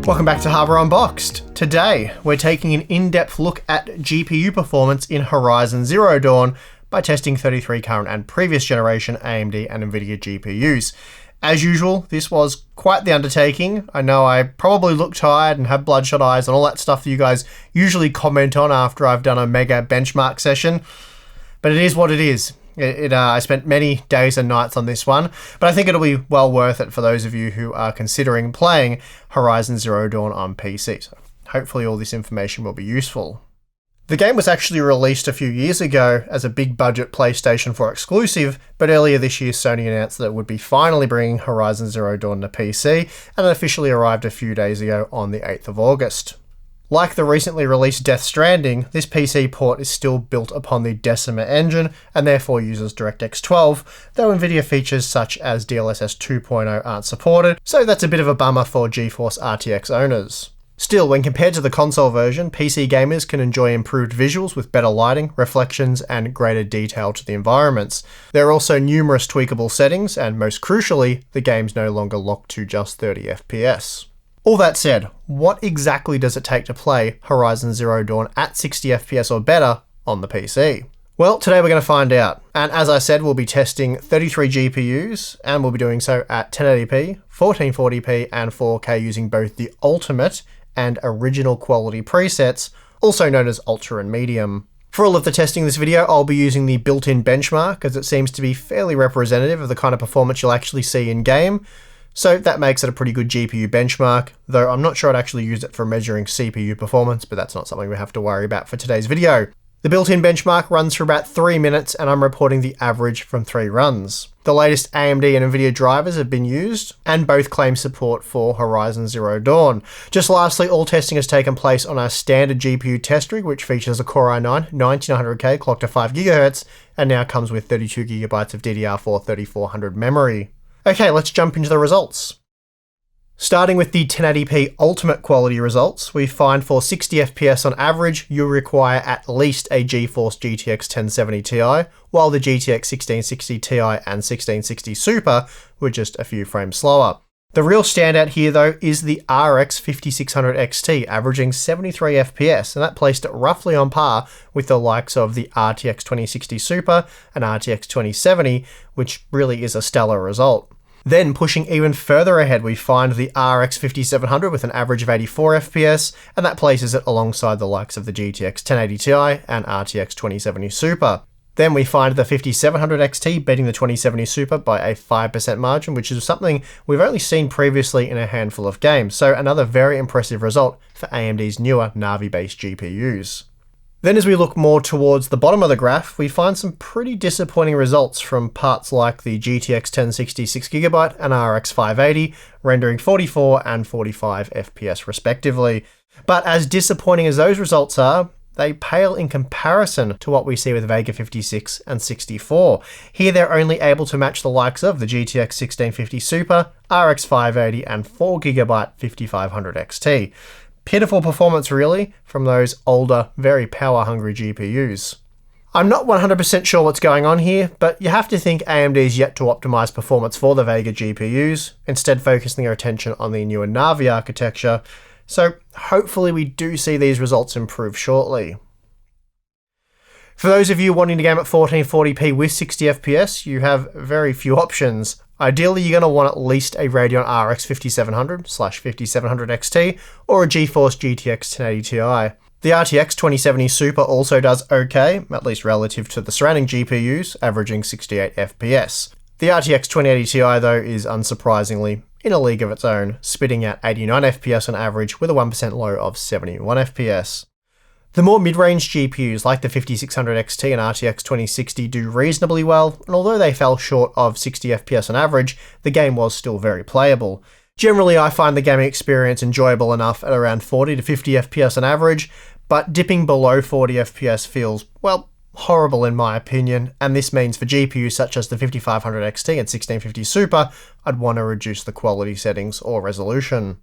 Welcome back to Harbour Unboxed. Today, we're taking an in-depth look at GPU performance in Horizon Zero Dawn by testing 33 current and previous generation AMD and Nvidia GPUs. As usual, this was quite the undertaking. I know I probably look tired and have bloodshot eyes and all that stuff that you guys usually comment on after I've done a mega benchmark session, but it is what it is. I spent many days and nights on this one, but I think it'll be well worth it for those of you who are considering playing Horizon Zero Dawn on PC. So hopefully all this information will be useful. The game was actually released a few years ago as a big budget PlayStation 4 exclusive, but earlier this year Sony announced that it would be finally bringing Horizon Zero Dawn to PC, and it officially arrived a few days ago on the 8th of August. Like the recently released Death Stranding, this PC port is still built upon the Decima engine and therefore uses DirectX 12, though Nvidia features such as DLSS 2.0 aren't supported, so that's a bit of a bummer for GeForce RTX owners. Still, when compared to the console version, PC gamers can enjoy improved visuals with better lighting, reflections, and greater detail to the environments. There are also numerous tweakable settings, and most crucially, the game's no longer locked to just 30 FPS. All that said, what exactly does it take to play Horizon Zero Dawn at 60 FPS or better on the PC? Well, today we're going to find out. And as I said, we'll be testing 33 GPUs, and we'll be doing so at 1080p, 1440p, and 4K using both the Ultimate and Original quality presets, also known as Ultra and Medium. For all of the testing in this video, I'll be using the built-in benchmark, as it seems to be fairly representative of the kind of performance you'll actually see in-game. So that makes it a pretty good GPU benchmark, though I'm not sure I'd actually use it for measuring CPU performance, but that's not something we have to worry about for today's video. The built-in benchmark runs for about 3 minutes, and I'm reporting the average from 3 runs. The latest AMD and Nvidia drivers have been used, and both claim support for Horizon Zero Dawn. Just lastly, all testing has taken place on our standard GPU test rig, which features a Core i9 9900K clocked to 5GHz, and now comes with 32GB of DDR4 3400 memory. Okay, let's jump into the results. Starting with the 1080p Ultimate quality results, we find for 60 FPS on average, you'll require at least a GeForce GTX 1070 Ti, while the GTX 1660 Ti and 1660 Super were just a few frames slower. The real standout here though is the RX 5600 XT, averaging 73 FPS, and that placed it roughly on par with the likes of the RTX 2060 Super and RTX 2070, which really is a stellar result. Then pushing even further ahead, we find the RX 5700 with an average of 84 FPS, and that places it alongside the likes of the GTX 1080 Ti and RTX 2070 Super. Then we find the 5700 XT beating the 2070 Super by a 5% margin, which is something we've only seen previously in a handful of games, so another very impressive result for AMD's newer Navi-based GPUs. Then as we look more towards the bottom of the graph, we find some pretty disappointing results from parts like the GTX 1060 6GB and RX 580, rendering 44 and 45 FPS respectively. But as disappointing as those results are, they pale in comparison to what we see with Vega 56 and 64. Here they're only able to match the likes of the GTX 1650 Super, RX 580 and 4GB 5500 XT. Pitiful performance really from those older, very power-hungry GPUs. I'm not 100% sure what's going on here, but you have to think AMD is yet to optimize performance for the Vega GPUs, instead focusing their attention on the newer Navi architecture, so hopefully we do see these results improve shortly. For those of you wanting to game at 1440p with 60 FPS, you have very few options. Ideally, you're going to want at least a Radeon RX 5700/5700 XT or a GeForce GTX 1080 Ti. The RTX 2070 Super also does okay, at least relative to the surrounding GPUs, averaging 68 FPS. The RTX 2080 Ti though is unsurprisingly in a league of its own, spitting out 89 FPS on average with a 1% low of 71 FPS. The more mid-range GPUs like the 5600 XT and RTX 2060 do reasonably well, and although they fell short of 60 FPS on average, the game was still very playable. Generally, I find the gaming experience enjoyable enough at around 40 to 50 FPS on average, but dipping below 40 FPS feels, well, horrible in my opinion, and this means for GPUs such as the 5500 XT and 1650 Super, I'd want to reduce the quality settings or resolution.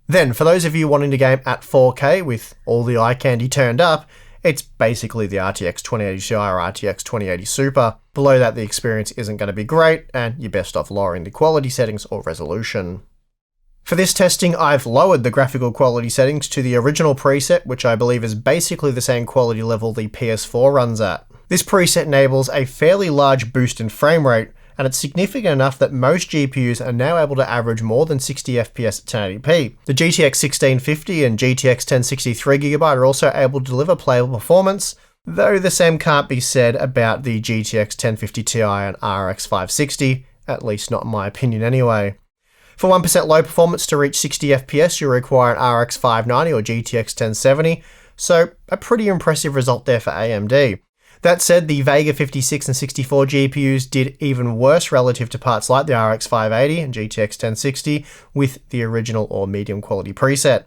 Then, for those of you wanting to game at 4K with all the eye candy turned up, it's basically the RTX 2080 Ti or RTX 2080 Super. Below that, the experience isn't going to be great, and you're best off lowering the quality settings or resolution. For this testing, I've lowered the graphical quality settings to the original preset, which I believe is basically the same quality level the PS4 runs at. This preset enables a fairly large boost in frame rate, and it's significant enough that most GPUs are now able to average more than 60 FPS at 1080p. The GTX 1650 and GTX 1060 3GB are also able to deliver playable performance, though the same can't be said about the GTX 1050 Ti and RX 560, at least not in my opinion anyway. For 1% low performance to reach 60 FPS, you'll require an RX 590 or GTX 1070, so a pretty impressive result there for AMD. That said, the Vega 56 and 64 GPUs did even worse relative to parts like the RX 580 and GTX 1060 with the original or medium quality preset.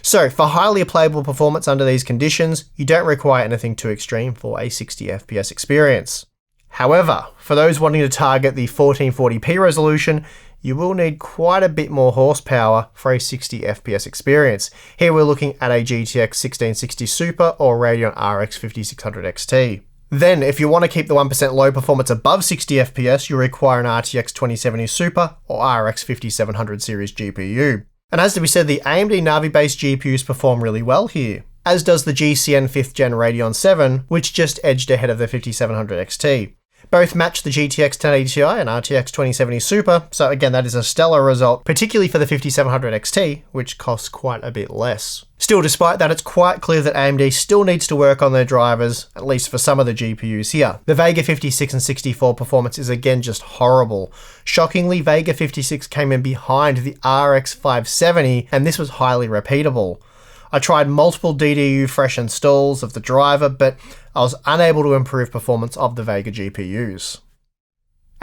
So, for highly playable performance under these conditions, you don't require anything too extreme for a 60 FPS experience. However, for those wanting to target the 1440p resolution, you will need quite a bit more horsepower for a 60 FPS experience. Here we're looking at a GTX 1660 Super or Radeon RX 5600 XT. Then, if you want to keep the 1% low performance above 60 FPS, you require an RTX 2070 Super or RX 5700 series GPU. And as to be said, the AMD Navi based GPUs perform really well here, as does the GCN 5th Gen Radeon 7, which just edged ahead of the 5700 XT. Both match the GTX 1080 Ti and RTX 2070 Super, so again that is a stellar result, particularly for the 5700 XT, which costs quite a bit less. Still, despite that, it's quite clear that AMD still needs to work on their drivers, at least for some of the GPUs here. The Vega 56 and 64 performance is again just horrible. Shockingly, Vega 56 came in behind the RX 570, and this was highly repeatable. I tried multiple DDU fresh installs of the driver, but I was unable to improve performance of the Vega GPUs.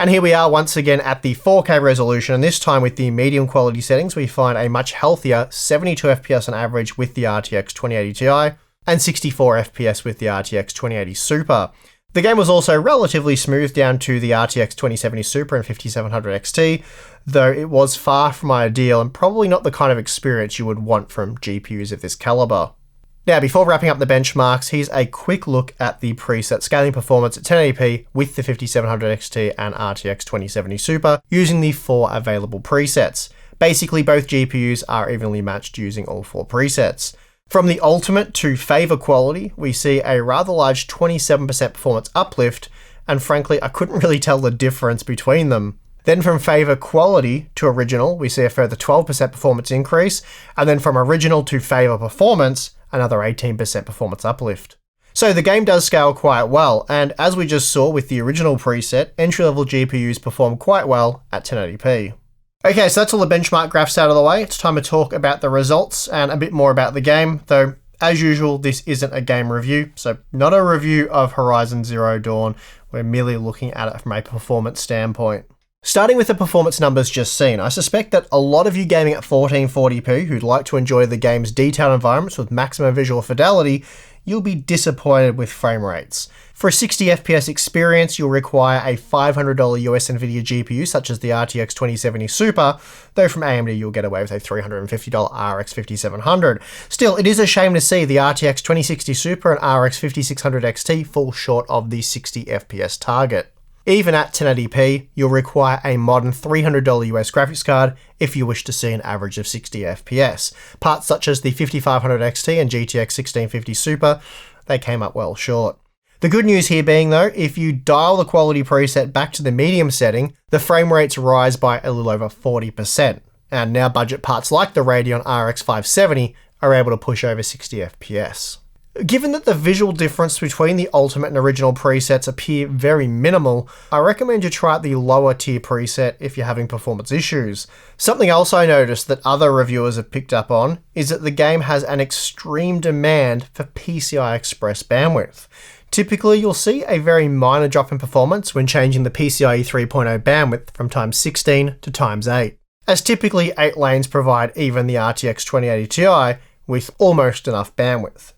And here we are once again at the 4K resolution, and this time with the medium quality settings we find a much healthier 72 FPS on average with the RTX 2080 Ti and 64 FPS with the RTX 2080 Super. The game was also relatively smooth down to the RTX 2070 Super and 5700 XT, though it was far from ideal and probably not the kind of experience you would want from GPUs of this caliber. Now, before wrapping up the benchmarks, here's a quick look at the preset scaling performance at 1080p with the 5700 XT and RTX 2070 Super using the 4 available presets. Basically, both GPUs are evenly matched using all 4 presets. From the ultimate to favor quality, we see a rather large 27% performance uplift, and frankly, I couldn't really tell the difference between them. Then from favor quality to original, we see a further 12% performance increase, and then from original to favor performance, another 18% performance uplift. So the game does scale quite well, and as we just saw with the original preset, entry-level GPUs perform quite well at 1080p. Okay, so that's all the benchmark graphs out of the way. It's time to talk about the results and a bit more about the game, though as usual, this isn't a game review, so not a review of Horizon Zero Dawn. We're merely looking at it from a performance standpoint. Starting with the performance numbers just seen, I suspect that a lot of you gaming at 1440p who'd like to enjoy the game's detailed environments with maximum visual fidelity, you'll be disappointed with frame rates. For a 60 FPS experience, you'll require a $500 US Nvidia GPU such as the RTX 2070 Super, though from AMD you'll get away with a $350 RX 5700. Still, it is a shame to see the RTX 2060 Super and RX 5600 XT fall short of the 60 FPS target. Even at 1080p, you'll require a modern $300 US graphics card if you wish to see an average of 60 FPS. Parts such as the 5500 XT and GTX 1650 Super, they came up well short. The good news here being though, if you dial the quality preset back to the medium setting, the frame rates rise by a little over 40%. And now budget parts like the Radeon RX 570 are able to push over 60 FPS. Given that the visual difference between the Ultimate and original presets appear very minimal, I recommend you try out the lower tier preset if you're having performance issues. Something else I noticed that other reviewers have picked up on is that the game has an extreme demand for PCI Express bandwidth. Typically, you'll see a very minor drop in performance when changing the PCIe 3.0 bandwidth from ×16 to ×8, as typically 8 lanes provide even the RTX 2080 Ti with almost enough bandwidth.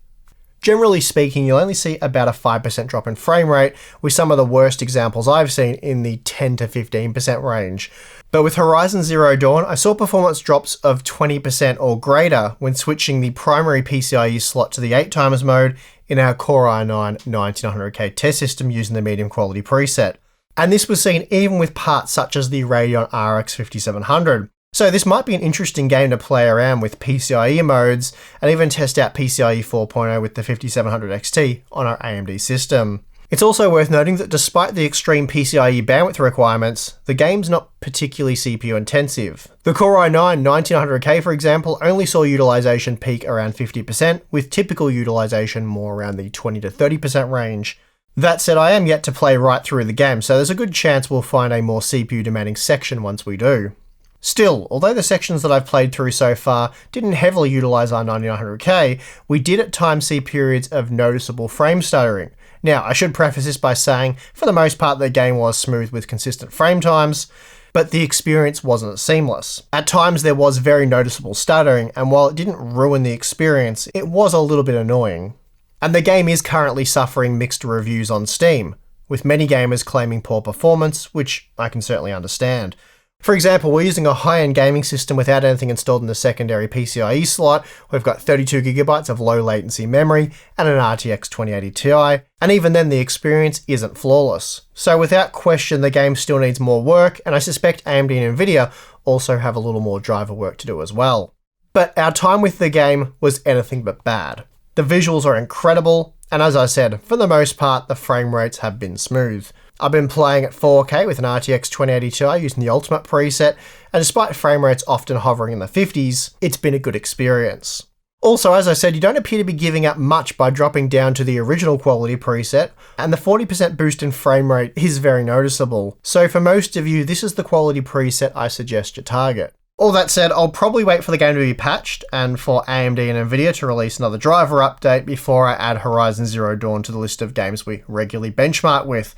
Generally speaking, you'll only see about a 5% drop in frame rate, with some of the worst examples I've seen in the 10 to 15% range. But with Horizon Zero Dawn, I saw performance drops of 20% or greater when switching the primary PCIe slot to the 8x mode in our Core i9 1900K test system using the medium quality preset. And this was seen even with parts such as the Radeon RX 5700. So this might be an interesting game to play around with PCIe modes and even test out PCIe 4.0 with the 5700 XT on our AMD system. It's also worth noting that despite the extreme PCIe bandwidth requirements, the game's not particularly CPU intensive. The Core i9 1900K, for example, only saw utilization peak around 50%, with typical utilization more around the 20 to 30% range. That said, I am yet to play right through the game, so there's a good chance we'll find a more CPU demanding section once we do. Still, although the sections that I've played through so far didn't heavily utilize our 9900K, we did at times see periods of noticeable frame stuttering. Now, I should preface this by saying, for the most part the game was smooth with consistent frame times, but the experience wasn't seamless. At times there was very noticeable stuttering, and while it didn't ruin the experience, it was a little bit annoying. And the game is currently suffering mixed reviews on Steam, with many gamers claiming poor performance, which I can certainly understand. For example, we're using a high-end gaming system without anything installed in the secondary PCIe slot. We've got 32GB of low latency memory and an RTX 2080 Ti, and even then the experience isn't flawless. So without question the game still needs more work, and I suspect AMD and Nvidia also have a little more driver work to do as well. But our time with the game was anything but bad. The visuals are incredible, and as I said, for the most part the frame rates have been smooth. I've been playing at 4K with an RTX 2080 Ti using the Ultimate preset, and despite frame rates often hovering in the 50s, it's been a good experience. Also, as I said, you don't appear to be giving up much by dropping down to the original quality preset, and the 40% boost in frame rate is very noticeable. So for most of you, this is the quality preset I suggest you target. All that said, I'll probably wait for the game to be patched and for AMD and Nvidia to release another driver update before I add Horizon Zero Dawn to the list of games we regularly benchmark with.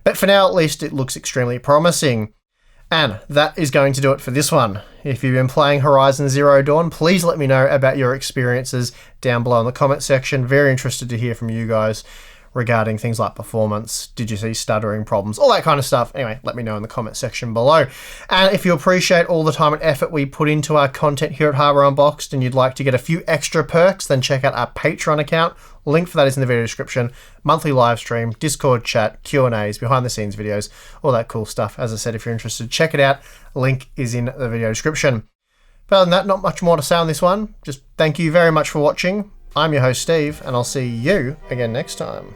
But for now, at least, it looks extremely promising. And that is going to do it for this one. If you've been playing Horizon Zero Dawn, please let me know about your experiences down below in the comment section. Very interested to hear from you guys regarding things like performance, did you see stuttering problems, all that kind of stuff. Anyway, let me know in the comment section below. And if you appreciate all the time and effort we put into our content here at Hardware Unboxed and you'd like to get a few extra perks, then check out our Patreon account. Link for that is in the video description. Monthly live stream, Discord chat, Q&As, behind the scenes videos, all that cool stuff. As I said, if you're interested, check it out. Link is in the video description. But other than that, not much more to say on this one. Just thank you very much for watching. I'm your host, Steve, and I'll see you again next time.